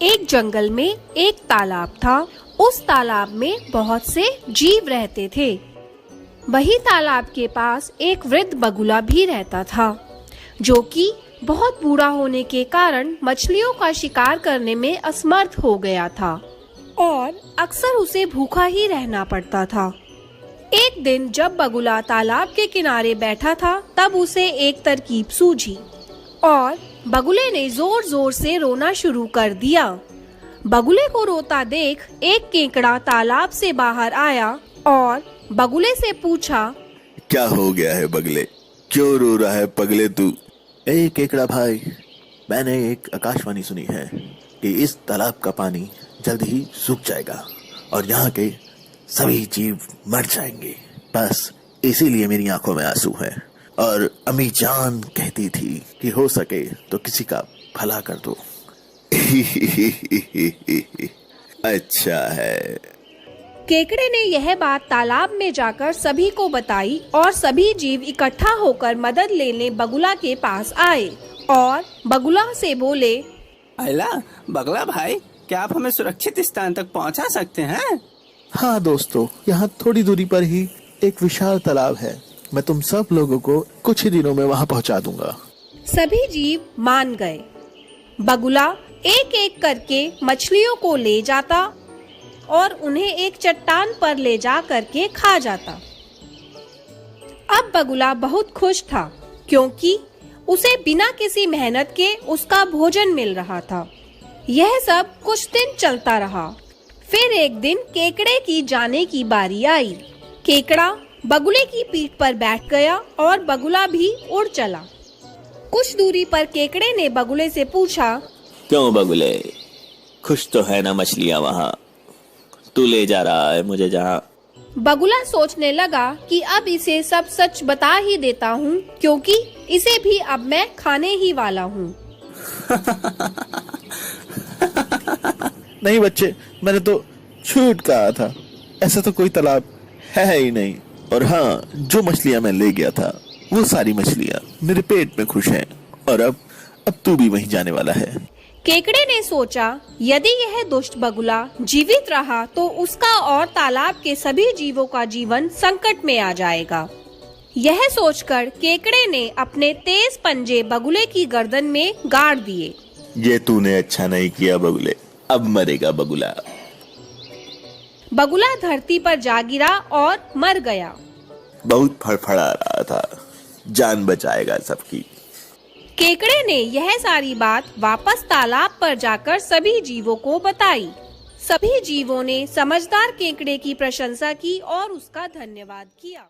एक जंगल में एक तालाब था। उस तालाब में बहुत से जीव रहते थे। वही तालाब के पास एक वृद्ध बगुला भी रहता था, जो कि बहुत बूढ़ा होने के कारण मछलियों का शिकार करने में असमर्थ हो गया था और अक्सर उसे भूखा ही रहना पड़ता था। एक दिन जब बगुला तालाब के किनारे बैठा था, तब उसे एक तरकीब सूझी और बगुले ने जोर जोर से रोना शुरू कर दिया। बगुले को रोता देख एक केकड़ा तालाब से बाहर आया और बगुले से पूछा, क्या हो गया है बगले, क्यों रो रहा है पगले तू? ए केकड़ा भाई, मैंने एक आकाशवाणी सुनी है कि इस तालाब का पानी जल्द ही सूख जाएगा और यहाँ के सभी जीव मर जाएंगे। बस इसीलिए मेरी आंखों में आंसू है और अम्मी जान कहती थी कि हो सके तो किसी का भला कर दो। अच्छा है। केकड़े ने यह बात तालाब में जाकर सभी को बताई और सभी जीव इकट्ठा होकर मदद लेने बगुला के पास आए और बगुला से बोले, अला बगला भाई, क्या आप हमें सुरक्षित स्थान तक पहुंचा सकते हैं? हाँ दोस्तों, यहाँ थोड़ी दूरी पर ही एक विशाल तालाब है। मैं तुम सब लोगों को कुछ ही दिनों में वहाँ पहुँचा दूंगा। सभी जीव मान गए। बगुला एक एक करके मछलियों को ले जाता और उन्हें एक चट्टान पर ले जा करके खा जाता। अब बगुला बहुत खुश था, क्योंकि उसे बिना किसी मेहनत के उसका भोजन मिल रहा था। यह सब कुछ दिन चलता रहा। फिर एक दिन केकड़े की जाने की बारी आई। केकड़ा बगुले की पीठ पर बैठ गया और बगुला भी उड़ चला। कुछ दूरी पर केकड़े ने बगुले से पूछा, क्यों बगुले, खुश तो है ना मछलियाँ वहाँ? तू ले जा रहा है मुझे जहाँ। बगुला सोचने लगा कि अब इसे सब सच बता ही देता हूँ, क्योंकि इसे भी अब मैं खाने ही वाला हूँ। नहीं बच्चे, मैंने तो झूठ कहा था। ऐसा तो कोई तालाब है ही नहीं। और हाँ, जो मछलियाँ मैं ले गया था वो सारी मछलियाँ मेरे पेट में खुश हैं और अब तू भी वहीं जाने वाला है। केकड़े ने सोचा, यदि यह दुष्ट बगुला जीवित रहा तो उसका और तालाब के सभी जीवों का जीवन संकट में आ जाएगा। यह सोचकर केकड़े ने अपने तेज पंजे बगुले की गर्दन में गाड़ दिए। ये तूने अच्छा नहीं किया बगुले, अब मरेगा बगुला। बगुला धरती पर जा गिरा और मर गया। बहुत फड़फड़ा रहा था, जान बचाएगा सबकी। केकड़े ने यह सारी बात वापस तालाब पर जाकर सभी जीवों को बताई। सभी जीवों ने समझदार केकड़े की प्रशंसा की और उसका धन्यवाद किया।